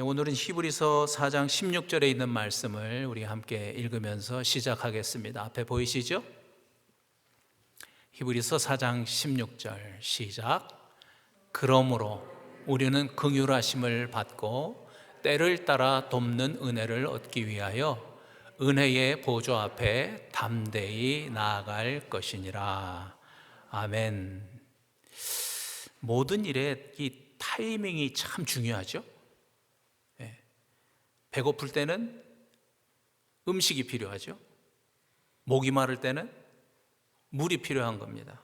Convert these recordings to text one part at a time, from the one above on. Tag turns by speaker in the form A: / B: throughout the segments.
A: 오늘은 히브리서 4장 16절에 있는 말씀을 우리 함께 읽으면서 시작하겠습니다. 앞에 보이시죠? 히브리서 4장 16절 시작. 그러므로 우리는 긍휼하심을 받고 때를 따라 돕는 은혜를 얻기 위하여 은혜의 보좌 앞에 담대히 나아갈 것이니라. 아멘. 모든 일에 이 타이밍이 참 중요하죠. 배고플 때는 음식이 필요하죠. 목이 마를 때는 물이 필요한 겁니다.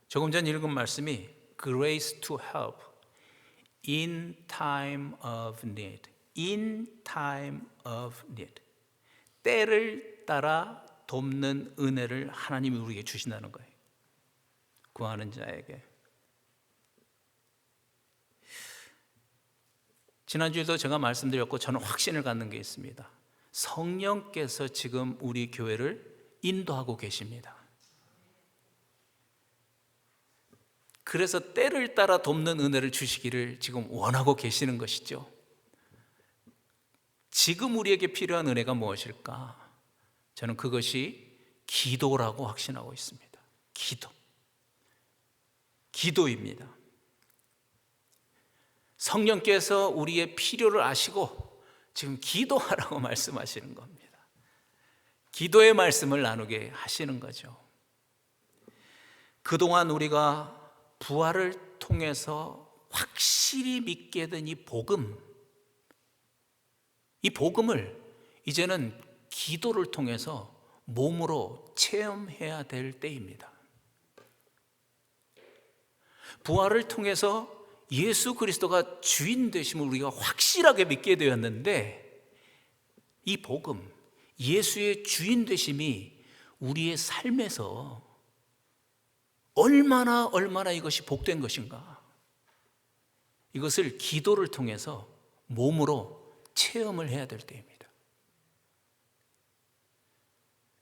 A: 조금 전 읽은 말씀이 Grace to help in time of need. In time of need. 때를 따라 돕는 은혜를 하나님이 우리에게 주신다는 거예요. 구하는 자에게. 지난주에도 제가 말씀드렸고 저는 확신을 갖는 게 있습니다. 성령께서 지금 우리 교회를 인도하고 계십니다. 그래서 때를 따라 돕는 은혜를 주시기를 지금 원하고 계시는 것이죠. 지금 우리에게 필요한 은혜가 무엇일까? 저는 그것이 기도라고 확신하고 있습니다. 기도입니다. 성령께서 우리의 필요를 아시고 지금 기도하라고 말씀하시는 겁니다. 기도의 말씀을 나누게 하시는 거죠. 그동안 우리가 부활을 통해서 확실히 믿게 된 이 복음을 이제는 기도를 통해서 몸으로 체험해야 될 때입니다. 부활을 통해서 예수 그리스도가 주인 되심을 우리가 확실하게 믿게 되었는데 이 복음, 예수의 주인 되심이 우리의 삶에서 얼마나 이것이 복된 것인가, 이것을 기도를 통해서 몸으로 체험을 해야 될 때입니다.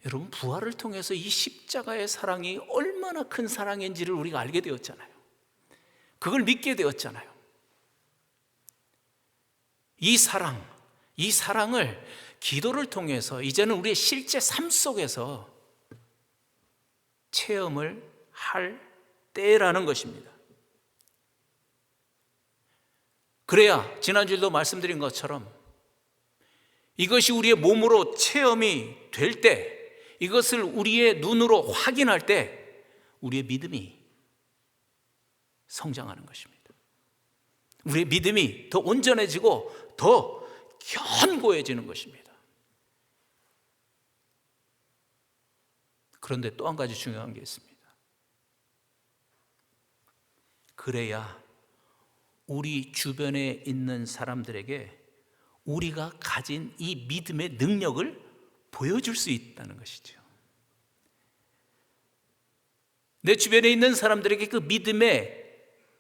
A: 여러분, 부활을 통해서 이 십자가의 사랑이 얼마나 큰 사랑인지를 우리가 알게 되었잖아요. 그걸 믿게 되었잖아요. 이 사랑을 기도를 통해서 이제는 우리의 실제 삶 속에서 체험을 할 때라는 것입니다. 그래야 지난주에도 말씀드린 것처럼 이것이 우리의 몸으로 체험이 될 때, 이것을 우리의 눈으로 확인할 때 우리의 믿음이 성장하는 것입니다. 우리의 믿음이 더 온전해지고 더 견고해지는 것입니다. 그런데 또 한 가지 중요한 게 있습니다. 그래야 우리 주변에 있는 사람들에게 우리가 가진 이 믿음의 능력을 보여줄 수 있다는 것이죠. 내 주변에 있는 사람들에게 그 믿음의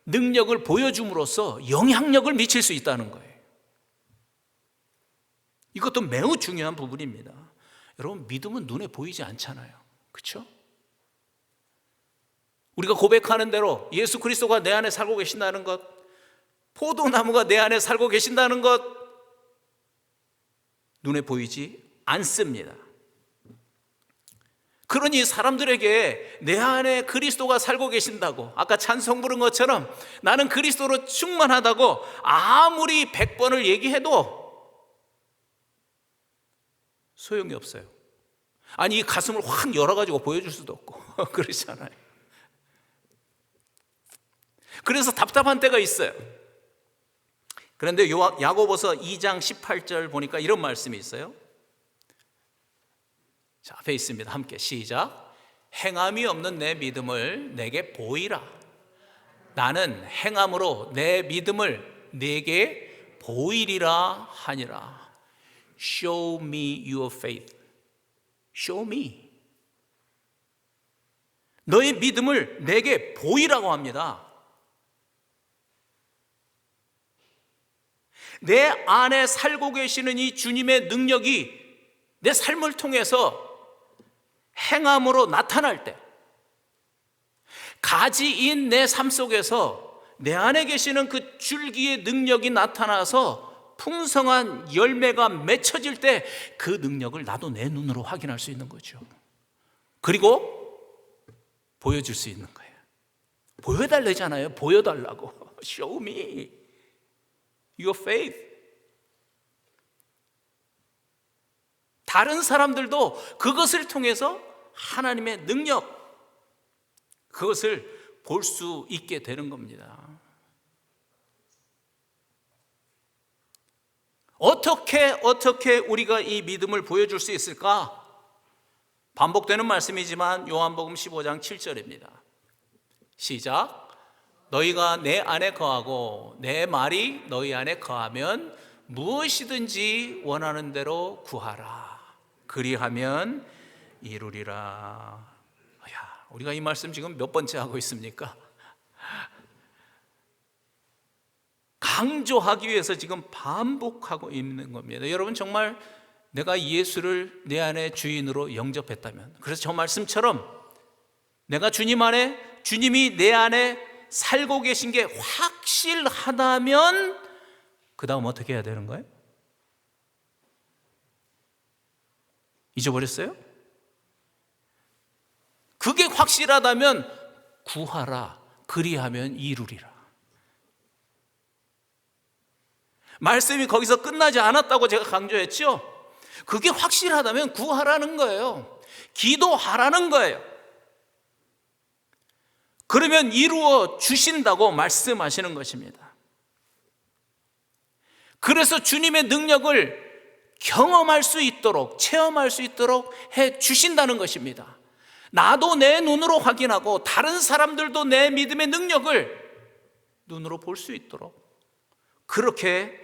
A: 능력을 보여줌으로써 영향력을 미칠 수 있다는 거예요. 이것도 매우 중요한 부분입니다. 여러분, 믿음은 눈에 보이지 않잖아요. 그렇죠? 우리가 고백하는 대로 예수 그리스도가 내 안에 살고 계신다는 것, 포도나무가 내 안에 살고 계신다는 것, 눈에 보이지 않습니다. 그러니 사람들에게 내 안에 그리스도가 살고 계신다고, 아까 찬송 부른 것처럼 나는 그리스도로 충만하다고 아무리 100번을 얘기해도 소용이 없어요. 아니, 이 가슴을 확 열어가지고 보여줄 수도 없고 그렇잖아요. 그래서 답답한 때가 있어요. 그런데 야고보서 2장 18절 보니까 이런 말씀이 있어요. 자, 앞에 있습니다. 함께 시작. 행함이 없는 내 믿음을 내게 보이라. 나는 행함으로 내 믿음을 내게 보이리라 하니라. Show me your faith. Show me. 너의 믿음을 내게 보이라고 합니다. 내 안에 살고 계시는 이 주님의 능력이 내 삶을 통해서 행함으로 나타날 때, 가지인 내 삶 속에서 내 안에 계시는 그 줄기의 능력이 나타나서 풍성한 열매가 맺혀질 때 그 능력을 나도 내 눈으로 확인할 수 있는 거죠. 그리고 보여줄 수 있는 거예요. 보여달래잖아요. 보여달라고. Show me your faith. 다른 사람들도 그것을 통해서 하나님의 능력, 그것을 볼 수 있게 되는 겁니다. 어떻게 우리가 이 믿음을 보여줄 수 있을까? 반복되는 말씀이지만 요한복음 15장 7절입니다. 시작. 너희가 내 안에 거하고 내 말이 너희 안에 거하면 무엇이든지 원하는 대로 구하라. 그리하면 이루리라. 우리가 이 말씀 지금 몇 번째 하고 있습니까? 강조하기 위해서 지금 반복하고 있는 겁니다. 여러분, 정말 내가 예수를 내 안에 주인으로 영접했다면, 그래서 저 말씀처럼 내가 주님 안에, 주님이 내 안에 살고 계신 게 확실하다면 그 다음 어떻게 해야 되는 거예요? 잊어버렸어요? 그게 확실하다면 구하라. 그리하면 이루리라. 말씀이 거기서 끝나지 않았다고 제가 강조했죠? 그게 확실하다면 구하라는 거예요. 기도하라는 거예요. 그러면 이루어 주신다고 말씀하시는 것입니다. 그래서 주님의 능력을 경험할 수 있도록, 체험할 수 있도록 해 주신다는 것입니다. 나도 내 눈으로 확인하고 다른 사람들도 내 믿음의 능력을 눈으로 볼 수 있도록 그렇게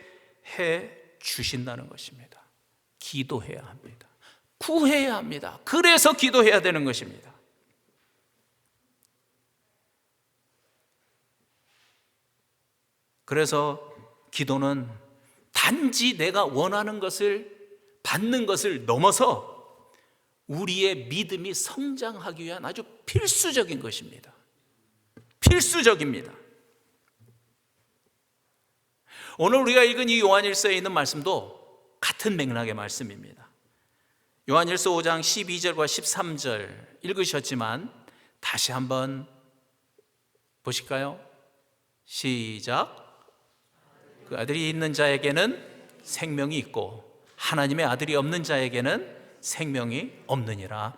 A: 해 주신다는 것입니다. 기도해야 합니다. 구해야 합니다. 그래서 기도해야 되는 것입니다. 그래서 기도는 단지 내가 원하는 것을 받는 것을 넘어서 우리의 믿음이 성장하기 위한 아주 필수적인 것입니다. 필수적입니다. 오늘 우리가 읽은 이 요한일서에 있는 말씀도 같은 맥락의 말씀입니다. 요한일서 5장 12절과 13절 읽으셨지만 다시 한번 보실까요? 시작. 그 아들이 있는 자에게는 생명이 있고 하나님의 아들이 없는 자에게는 생명이 없느니라.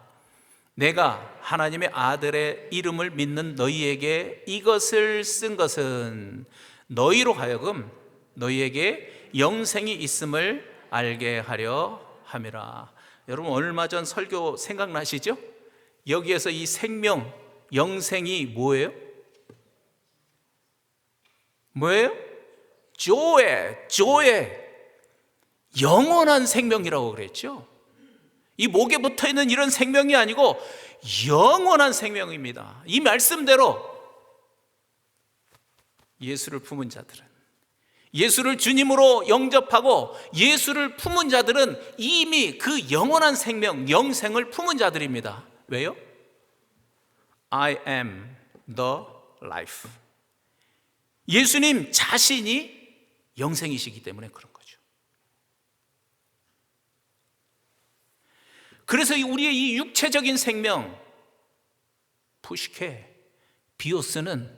A: 내가 하나님의 아들의 이름을 믿는 너희에게 이것을 쓴 것은 너희로 하여금 너희에게 영생이 있음을 알게 하려 함이라. 여러분, 얼마 전 설교 생각나시죠? 여기에서 이 생명, 영생이 뭐예요? 뭐예요? 조에 영원한 생명이라고 그랬죠. 이 목에 붙어있는 이런 생명이 아니고 영원한 생명입니다. 이 말씀대로 예수를 품은 자들은, 예수를 주님으로 영접하고 예수를 품은 자들은 이미 그 영원한 생명, 영생을 품은 자들입니다. 왜요? I am the life. 예수님 자신이 영생이시기 때문에 그런 거죠. 그래서 우리의 이 육체적인 생명, 푸시케, 비오스는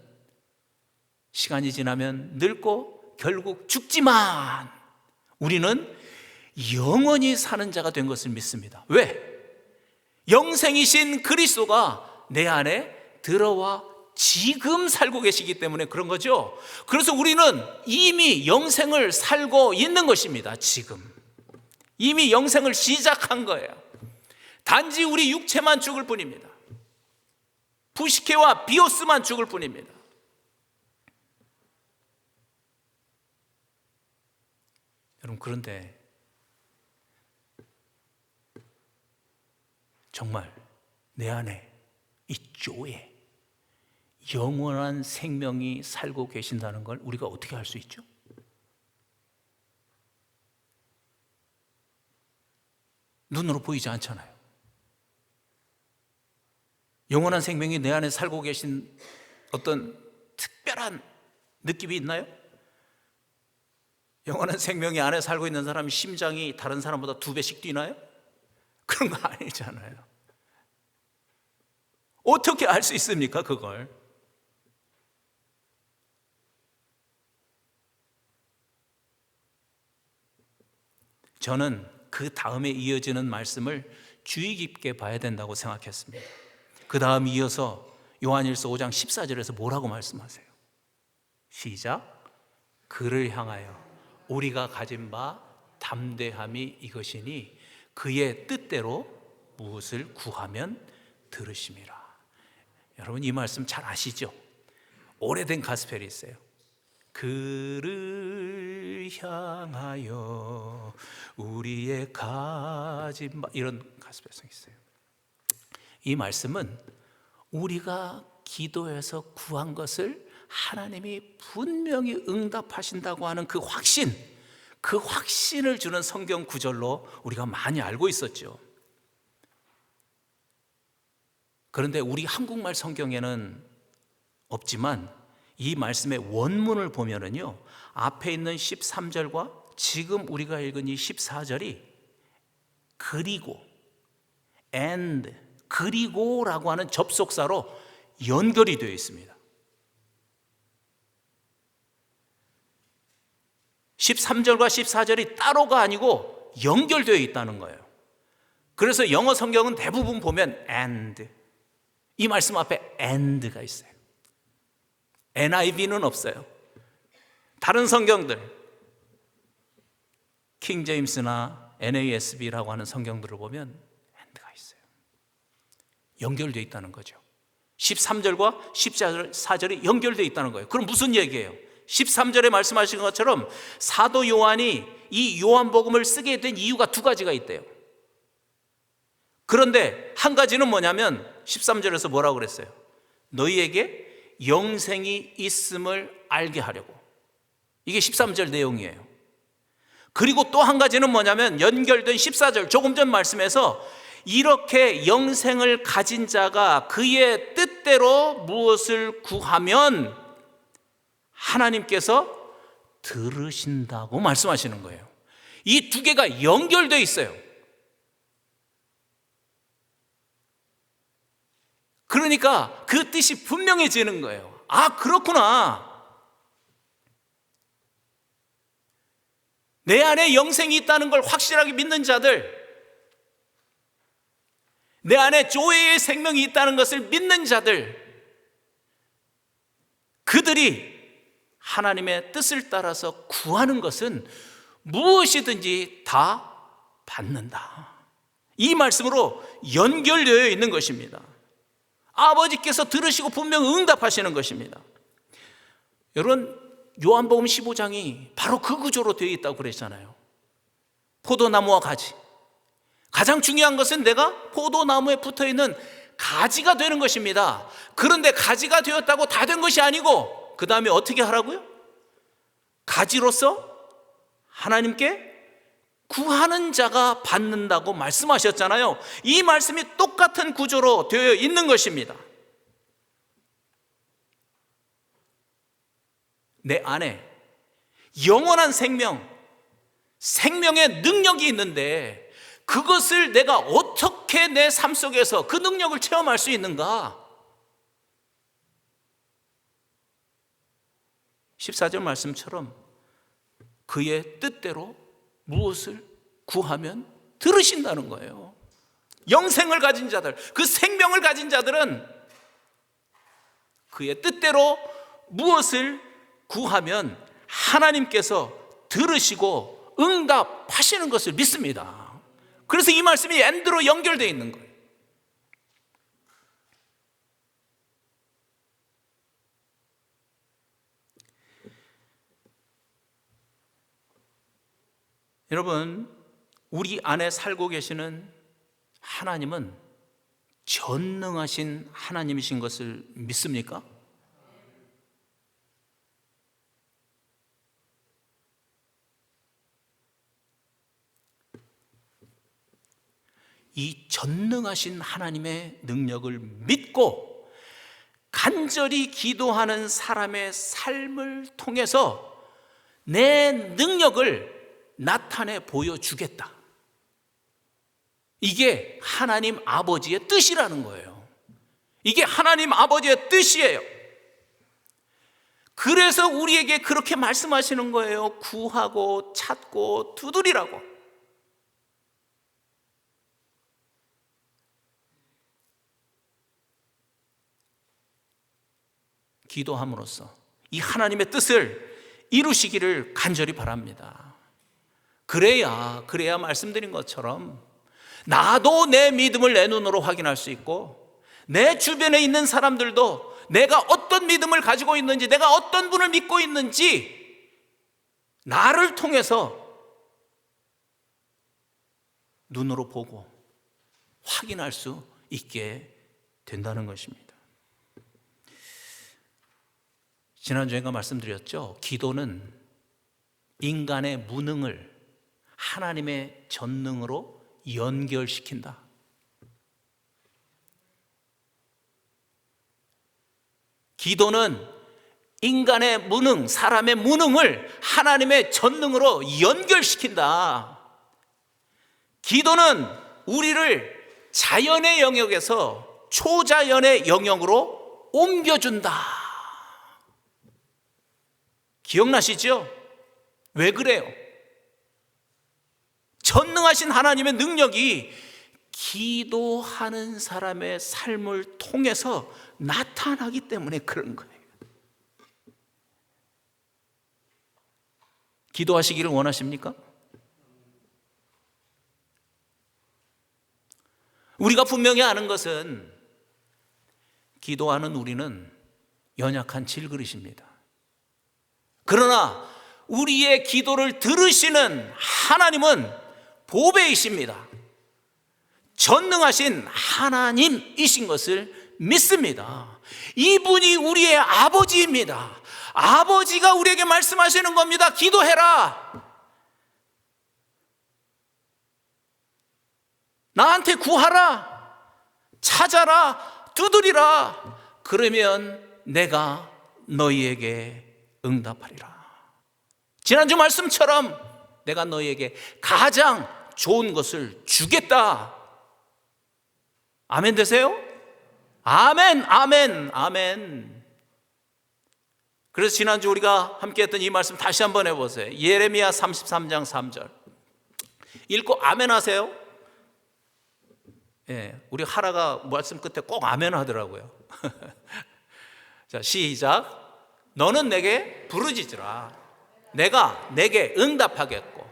A: 시간이 지나면 늙고 결국 죽지만 우리는 영원히 사는 자가 된 것을 믿습니다. 왜? 영생이신 그리스도가 내 안에 들어와 지금 살고 계시기 때문에 그런 거죠. 그래서 우리는 이미 영생을 살고 있는 것입니다. 지금 이미 영생을 시작한 거예요. 단지 우리 육체만 죽을 뿐입니다. 푸시케와 비오스만 죽을 뿐입니다. 여러분, 그런데 정말 내 안에 이 조에 영원한 생명이 살고 계신다는 걸 우리가 어떻게 알 수 있죠? 눈으로 보이지 않잖아요. 영원한 생명이 내 안에 살고 계신 어떤 특별한 느낌이 있나요? 영원한 생명이 안에 살고 있는 사람이 심장이 다른 사람보다 2배씩 뛰나요? 그런 거 아니잖아요. 어떻게 알 수 있습니까, 그걸? 저는 그 다음에 이어지는 말씀을 주의 깊게 봐야 된다고 생각했습니다. 그 다음 이어서 요한일서 5장 14절에서 뭐라고 말씀하세요? 시작. 그를 향하여 우리가 가진 바 담대함이 이것이니 그의 뜻대로 무엇을 구하면 들으심이라. 여러분 이 말씀 잘 아시죠? 오래된 가스펠이 있어요. 그를 향하여 우리의 가진 바, 이런 가스펠송이 있어요. 이 말씀은 우리가 기도해서 구한 것을 하나님이 분명히 응답하신다고 하는 그 확신을 주는 성경 구절로 우리가 많이 알고 있었죠. 그런데 우리 한국말 성경에는 없지만 이 말씀의 원문을 보면은요, 앞에 있는 13절과 지금 우리가 읽은 이 14절이 그리고 and 그리고라고 하는 접속사로 연결이 되어 있습니다. 13절과 14절이 따로가 아니고 연결되어 있다는 거예요. 그래서 영어 성경은 대부분 보면 and, 이 말씀 앞에 and가 있어요. NIV는 없어요. 다른 성경들, 킹 제임스나 NASB라고 하는 성경들을 보면 and가 있어요. 연결되어 있다는 거죠. 13절과 14절이 연결되어 있다는 거예요. 그럼 무슨 얘기예요? 13절에 말씀하신 것처럼 사도 요한이 이 요한복음을 쓰게 된 이유가 2가지가 있대요. 그런데 한 가지는 뭐냐면 13절에서 뭐라고 그랬어요? 너희에게 영생이 있음을 알게 하려고. 이게 13절 내용이에요. 그리고 또 한 가지는 뭐냐면 연결된 14절 조금 전 말씀에서 이렇게 영생을 가진 자가 그의 뜻대로 무엇을 구하면 하나님께서 들으신다고 말씀하시는 거예요. 이 2개가 연결되어 있어요. 그러니까 그 뜻이 분명해지는 거예요. 아, 그렇구나. 내 안에 영생이 있다는 걸 확실하게 믿는 자들, 내 안에 조회의 생명이 있다는 것을 믿는 자들, 그들이 하나님의 뜻을 따라서 구하는 것은 무엇이든지 다 받는다. 이 말씀으로 연결되어 있는 것입니다. 아버지께서 들으시고 분명 응답하시는 것입니다. 여러분, 요한복음 15장이 바로 그 구조로 되어 있다고 그랬잖아요. 포도나무와 가지. 가장 중요한 것은 내가 포도나무에 붙어있는 가지가 되는 것입니다. 그런데 가지가 되었다고 다 된 것이 아니고 그 다음에 어떻게 하라고요? 가지로서 하나님께 구하는 자가 받는다고 말씀하셨잖아요. 이 말씀이 똑같은 구조로 되어 있는 것입니다. 내 안에 영원한 생명의 능력이 있는데 그것을 내가 어떻게 내 삶 속에서 그 능력을 체험할 수 있는가? 14절 말씀처럼 그의 뜻대로 무엇을 구하면 들으신다는 거예요. 영생을 가진 자들, 그 생명을 가진 자들은 그의 뜻대로 무엇을 구하면 하나님께서 들으시고 응답하시는 것을 믿습니다. 그래서 이 말씀이 엔드로 연결되어 있는 거예요. 여러분, 우리 안에 살고 계시는 하나님은 전능하신 하나님이신 것을 믿습니까? 이 전능하신 하나님의 능력을 믿고 간절히 기도하는 사람의 삶을 통해서 내 능력을 나타내 보여주겠다. 이게 하나님 아버지의 뜻이라는 거예요. 이게 하나님 아버지의 뜻이에요. 그래서 우리에게 그렇게 말씀하시는 거예요. 구하고 찾고 두드리라고. 기도함으로써 이 하나님의 뜻을 이루시기를 간절히 바랍니다. 그래야 말씀드린 것처럼 나도 내 믿음을 내 눈으로 확인할 수 있고, 내 주변에 있는 사람들도 내가 어떤 믿음을 가지고 있는지, 내가 어떤 분을 믿고 있는지 나를 통해서 눈으로 보고 확인할 수 있게 된다는 것입니다. 지난주에가 말씀드렸죠. 기도는 인간의 무능을 하나님의 전능으로 연결시킨다. 기도는 인간의 무능, 사람의 무능을 하나님의 전능으로 연결시킨다. 기도는 우리를 자연의 영역에서 초자연의 영역으로 옮겨준다. 기억나시죠? 왜 그래요? 전능하신 하나님의 능력이 기도하는 사람의 삶을 통해서 나타나기 때문에 그런 거예요. 기도하시기를 원하십니까? 우리가 분명히 아는 것은 기도하는 우리는 연약한 질그릇입니다. 그러나 우리의 기도를 들으시는 하나님은 보배이십니다. 전능하신 하나님이신 것을 믿습니다. 이분이 우리의 아버지입니다. 아버지가 우리에게 말씀하시는 겁니다. 기도해라. 나한테 구하라. 찾아라. 두드리라. 그러면 내가 너희에게 응답하리라. 지난주 말씀처럼 내가 너희에게 가장 좋은 것을 주겠다. 아멘 되세요? 아멘, 아멘, 아멘. 그래서 지난주 우리가 함께 했던 이 말씀 다시 한번 해보세요. 예레미야 33장 3절 읽고 아멘 하세요. 예, 우리 하라가 말씀 끝에 꼭 아멘 하더라고요. 자, 시작. 너는 내게 부르짖으라. 내가 내게 응답하겠고,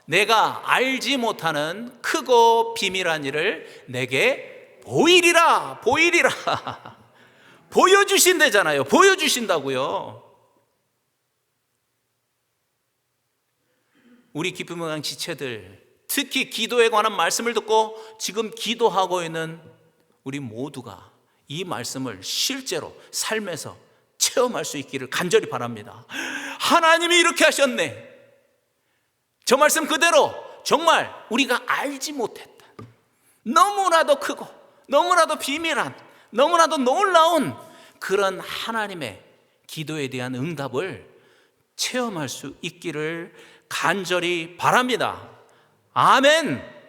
A: 내가 알지 못하는 크고 비밀한 일을 내게 보이리라. 보이리라. 보여주신다잖아요. 보여주신다고요. 우리 기쁨의 지체들, 특히 기도에 관한 말씀을 듣고 지금 기도하고 있는 우리 모두가 이 말씀을 실제로 삶에서 체험할 수 있기를 간절히 바랍니다. 하나님이 이렇게 하셨네. 저 말씀 그대로 정말 우리가 알지 못했다, 너무나도 크고 너무나도 비밀한, 너무나도 놀라운 그런 하나님의 기도에 대한 응답을 체험할 수 있기를 간절히 바랍니다. 아멘.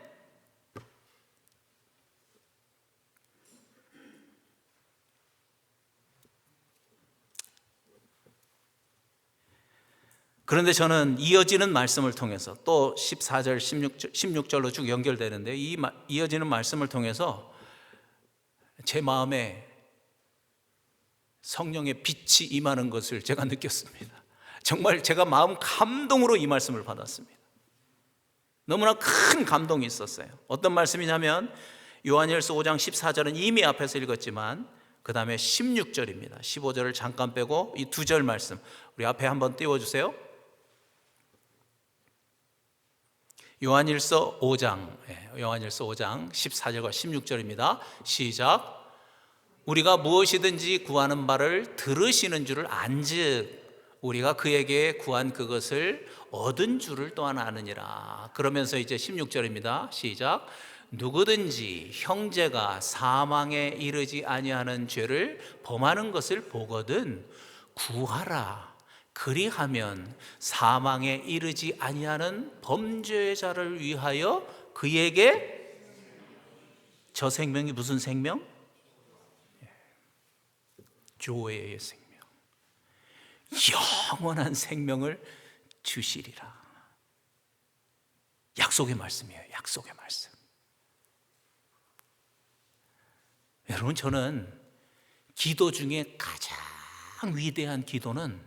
A: 그런데 저는 이어지는 말씀을 통해서 또 14절, 16절로 쭉 연결되는데, 이 이어지는 말씀을 통해서 제 마음에 성령의 빛이 임하는 것을 제가 느꼈습니다. 정말 제가 마음 감동으로 이 말씀을 받았습니다. 너무나 큰 감동이 있었어요. 어떤 말씀이냐면 요한일서 5장 14절은 이미 앞에서 읽었지만 그 다음에 16절입니다. 15절을 잠깐 빼고 이 두 절 말씀 우리 앞에 한번 띄워주세요. 요한일서 5장 14절과 16절입니다. 시작. 우리가 무엇이든지 구하는 바를 들으시는 줄을 안즉 우리가 그에게 구한 그것을 얻은 줄을 또한 아느니라. 그러면서 이제 16절입니다. 시작. 누구든지 형제가 사망에 이르지 아니하는 죄를 범하는 것을 보거든 구하라. 그리하면 사망에 이르지 아니하는 범죄자를 위하여 그에게 저 생명이 무슨 생명? 조회의 생명, 영원한 생명을 주시리라. 약속의 말씀이에요. 약속의 말씀. 여러분, 저는 기도 중에 가장 위대한 기도는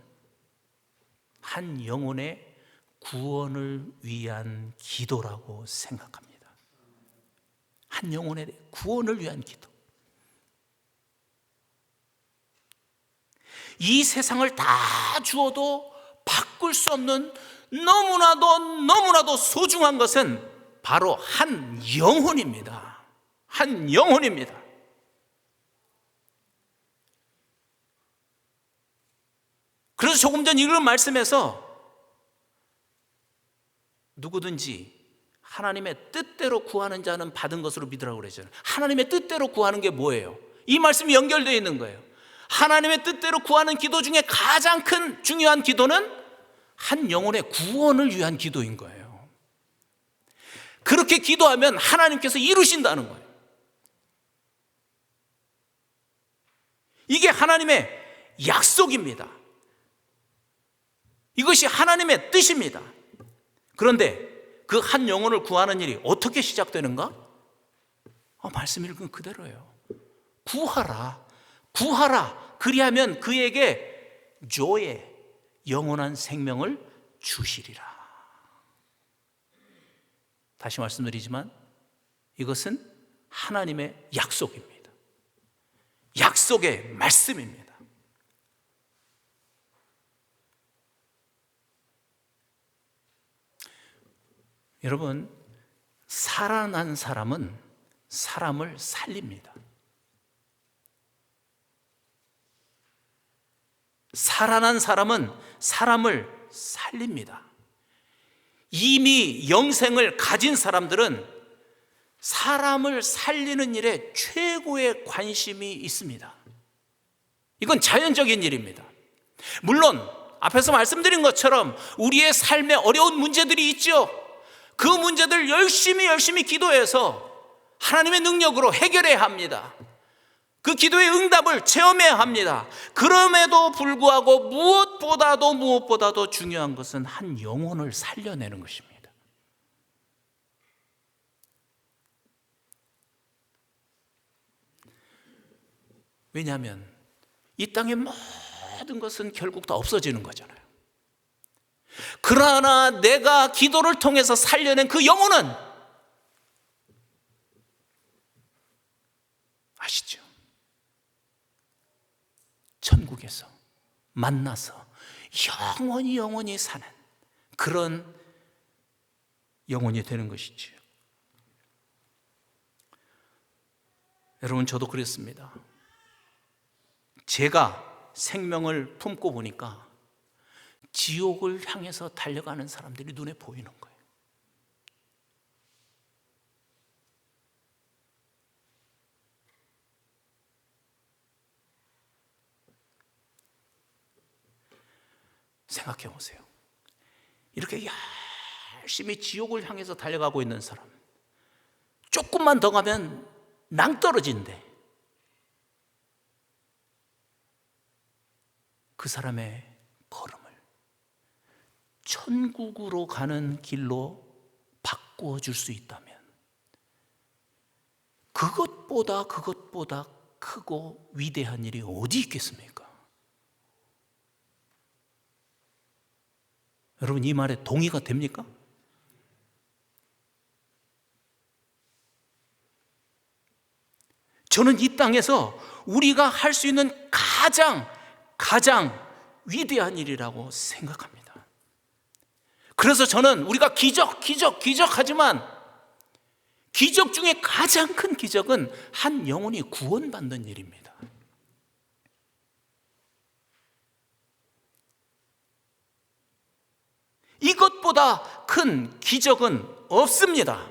A: 한 영혼의 구원을 위한 기도라고 생각합니다. 한 영혼의 구원을 위한 기도. 이 세상을 다 주어도 바꿀 수 없는 너무나도 소중한 것은 바로 한 영혼입니다. 한 영혼입니다. 그래서 조금 전 읽은 말씀에서 누구든지 하나님의 뜻대로 구하는 자는 받은 것으로 믿으라고 그러잖아요. 하나님의 뜻대로 구하는 게 뭐예요? 이 말씀이 연결되어 있는 거예요. 하나님의 뜻대로 구하는 기도 중에 가장 큰 중요한 기도는 한 영혼의 구원을 위한 기도인 거예요. 그렇게 기도하면 하나님께서 이루신다는 거예요. 이게 하나님의 약속입니다. 이것이 하나님의 뜻입니다. 그런데 그 한 영혼을 구하는 일이 어떻게 시작되는가? 말씀 읽은 그대로예요. 구하라. 그리하면 그에게 조의 영원한 생명을 주시리라. 다시 말씀드리지만 이것은 하나님의 약속입니다. 약속의 말씀입니다. 여러분, 살아난 사람은 사람을 살립니다. 살아난 사람은 사람을 살립니다. 이미 영생을 가진 사람들은 사람을 살리는 일에 최고의 관심이 있습니다. 이건 자연적인 일입니다. 물론 앞에서 말씀드린 것처럼 우리의 삶에 어려운 문제들이 있죠. 그 문제들 열심히 기도해서 하나님의 능력으로 해결해야 합니다. 그 기도의 응답을 체험해야 합니다. 그럼에도 불구하고 무엇보다도 중요한 것은 한 영혼을 살려내는 것입니다. 왜냐하면 이 땅의 모든 것은 결국 다 없어지는 거잖아요. 그러나 내가 기도를 통해서 살려낸 그 영혼은 아시죠? 천국에서 만나서 영원히 사는 그런 영혼이 되는 것이죠. 여러분, 저도 그랬습니다. 제가 생명을 품고 보니까 지옥을 향해서 달려가는 사람들이 눈에 보이는 거예요. 생각해 보세요. 이렇게 열심히 지옥을 향해서 달려가고 있는 사람, 조금만 더 가면 낭떠러지인데 그 사람의 걸음을 천국으로 가는 길로 바꾸어 줄 수 있다면 그것보다 크고 위대한 일이 어디 있겠습니까? 여러분, 이 말에 동의가 됩니까? 저는 이 땅에서 우리가 할 수 있는 가장 위대한 일이라고 생각합니다. 그래서 저는 우리가 기적하지만 기적 중에 가장 큰 기적은 한 영혼이 구원받는 일입니다. 이것보다 큰 기적은 없습니다.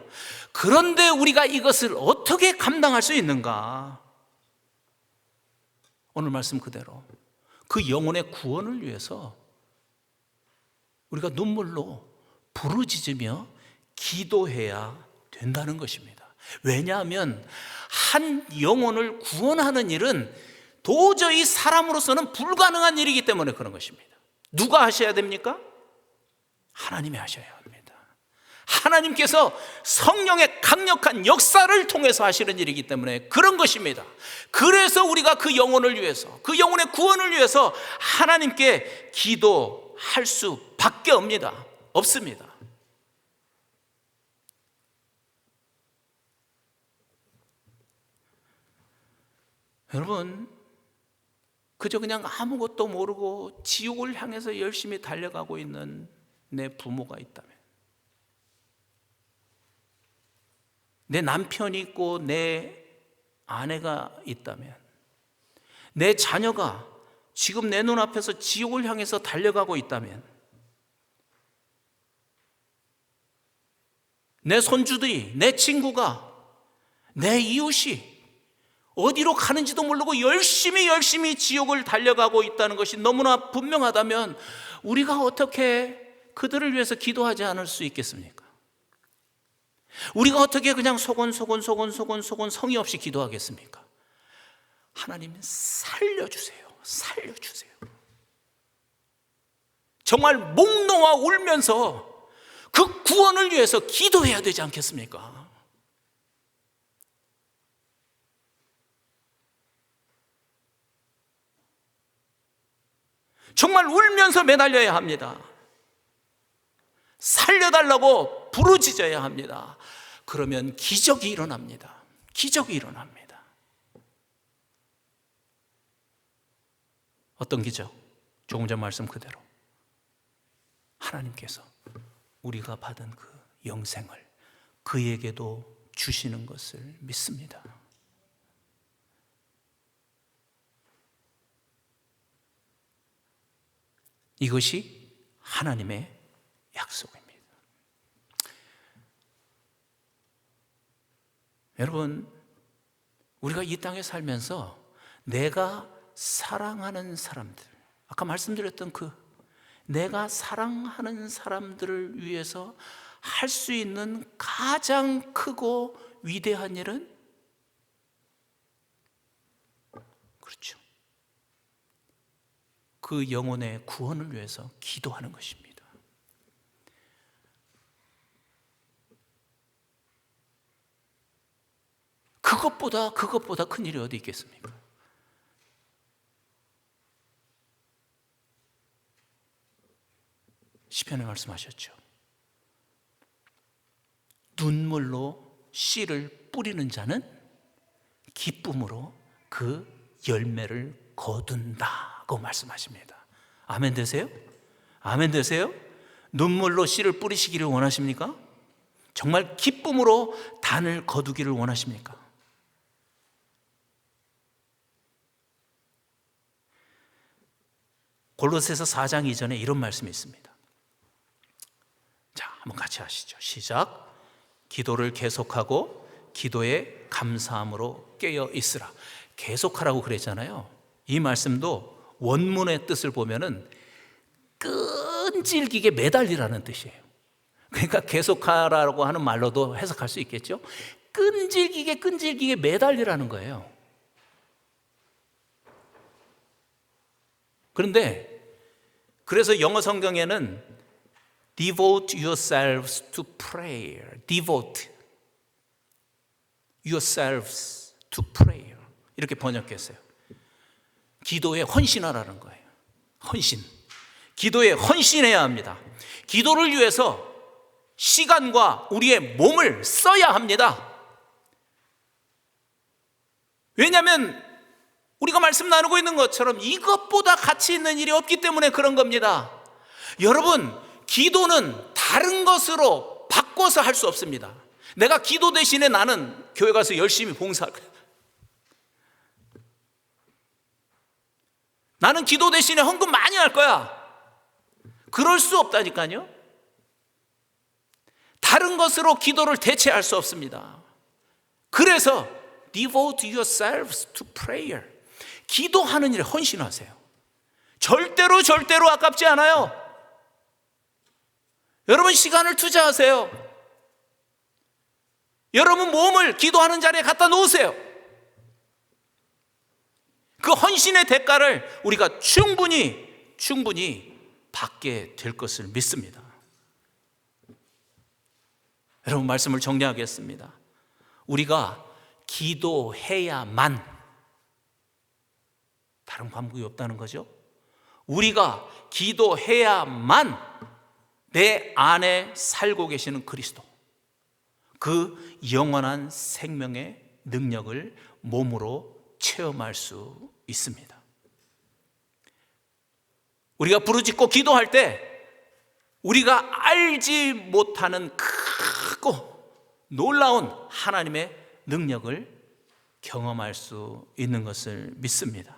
A: 그런데 우리가 이것을 어떻게 감당할 수 있는가? 오늘 말씀 그대로 그 영혼의 구원을 위해서 우리가 눈물로 부르짖으며 기도해야 된다는 것입니다. 왜냐하면 한 영혼을 구원하는 일은 도저히 사람으로서는 불가능한 일이기 때문에 그런 것입니다. 누가 하셔야 됩니까? 하나님이 하셔야 합니다. 하나님께서 성령의 강력한 역사를 통해서 하시는 일이기 때문에 그런 것입니다. 그래서 우리가 그 영혼을 위해서, 그 영혼의 구원을 위해서 하나님께 기도할 수밖에 없습니다. 여러분, 그저 그냥 아무것도 모르고 지옥을 향해서 열심히 달려가고 있는 내 부모가 있다면, 내 남편이 있고 내 아내가 있다면, 내 자녀가 지금 내 눈앞에서 지옥을 향해서 달려가고 있다면, 내 손주들이, 내 친구가, 내 이웃이 어디로 가는지도 모르고 열심히 지옥을 달려가고 있다는 것이 너무나 분명하다면 우리가 어떻게 그들을 위해서 기도하지 않을 수 있겠습니까? 우리가 어떻게 그냥 소곤소곤 성의 없이 기도하겠습니까? 하나님 살려주세요. 정말 목 놓아 울면서 그 구원을 위해서 기도해야 되지 않겠습니까? 정말 울면서 매달려야 합니다. 살려달라고 부르짖어야 합니다. 그러면 기적이 일어납니다. 어떤 기적? 조금 전 말씀 그대로 하나님께서 우리가 받은 그 영생을 그에게도 주시는 것을 믿습니다. 이것이 하나님의 약속입니다. 여러분, 우리가 이 땅에 살면서 내가 사랑하는 사람들, 아까 말씀드렸던 내가 사랑하는 사람들을 위해서 할 수 있는 가장 크고 위대한 일은, 그렇죠, 그 영혼의 구원을 위해서 기도하는 것입니다. 그것보다 큰 일이 어디 있겠습니까? 시편에 말씀하셨죠. 눈물로 씨를 뿌리는 자는 기쁨으로 그 열매를 거둔다고 말씀하십니다. 아멘 되세요? 눈물로 씨를 뿌리시기를 원하십니까? 정말 기쁨으로 단을 거두기를 원하십니까? 골로새서 4장 이전에 이런 말씀이 있습니다. 자, 한번 같이 하시죠. 시작. 기도를 계속하고 기도에 감사함으로 깨어 있으라. 계속하라고 그랬잖아요. 이 말씀도 원문의 뜻을 보면은 끈질기게 매달리라는 뜻이에요. 그러니까 계속하라고 하는 말로도 해석할 수 있겠죠. 끈질기게 매달리라는 거예요. 그래서 영어 성경에는 devote yourselves to prayer, devote yourselves to prayer 이렇게 번역했어요. 기도에 헌신하라는 거예요. 기도에 헌신해야 합니다. 기도를 위해서 시간과 우리의 몸을 써야 합니다. 왜냐하면 우리가 말씀 나누고 있는 것처럼 이것보다 가치 있는 일이 없기 때문에 그런 겁니다. 여러분, 기도는 다른 것으로 바꿔서 할 수 없습니다. 내가 기도 대신에 나는 교회 가서 열심히 봉사할 거야. 나는 기도 대신에 헌금 많이 할 거야. 그럴 수 없다니까요. 다른 것으로 기도를 대체할 수 없습니다. 그래서 devote yourselves to prayer. 기도하는 일에 헌신하세요. 절대로 아깝지 않아요. 여러분 시간을 투자하세요. 여러분 몸을 기도하는 자리에 갖다 놓으세요. 그 헌신의 대가를 우리가 충분히 받게 될 것을 믿습니다. 여러분 말씀을 정리하겠습니다. 우리가 기도해야만, 다른 방법이 없다는 거죠. 우리가 기도해야만 내 안에 살고 계시는 그리스도, 그 영원한 생명의 능력을 몸으로 체험할 수 있습니다. 우리가 부르짖고 기도할 때 우리가 알지 못하는 크고 놀라운 하나님의 능력을 경험할 수 있는 것을 믿습니다.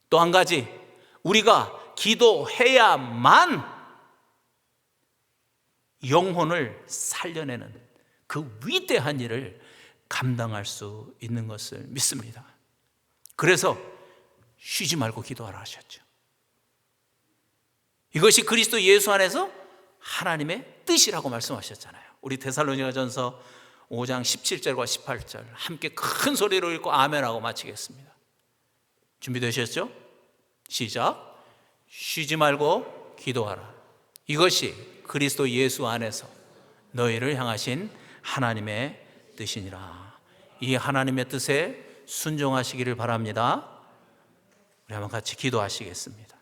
A: 또 한 가지, 우리가 기도해야만 영혼을 살려내는 그 위대한 일을 감당할 수 있는 것을 믿습니다. 그래서 쉬지 말고 기도하라 하셨죠. 이것이 그리스도 예수 안에서 하나님의 뜻이라고 말씀하셨잖아요. 우리 데살로니가전서 5장 17절과 18절 함께 큰 소리로 읽고 아멘하고 마치겠습니다. 준비되셨죠? 시작. 쉬지 말고 기도하라. 이것이 그리스도 예수 안에서 너희를 향하신 하나님의 뜻이니라. 이 하나님의 뜻에 순종하시기를 바랍니다. 우리 한번 같이 기도하시겠습니다.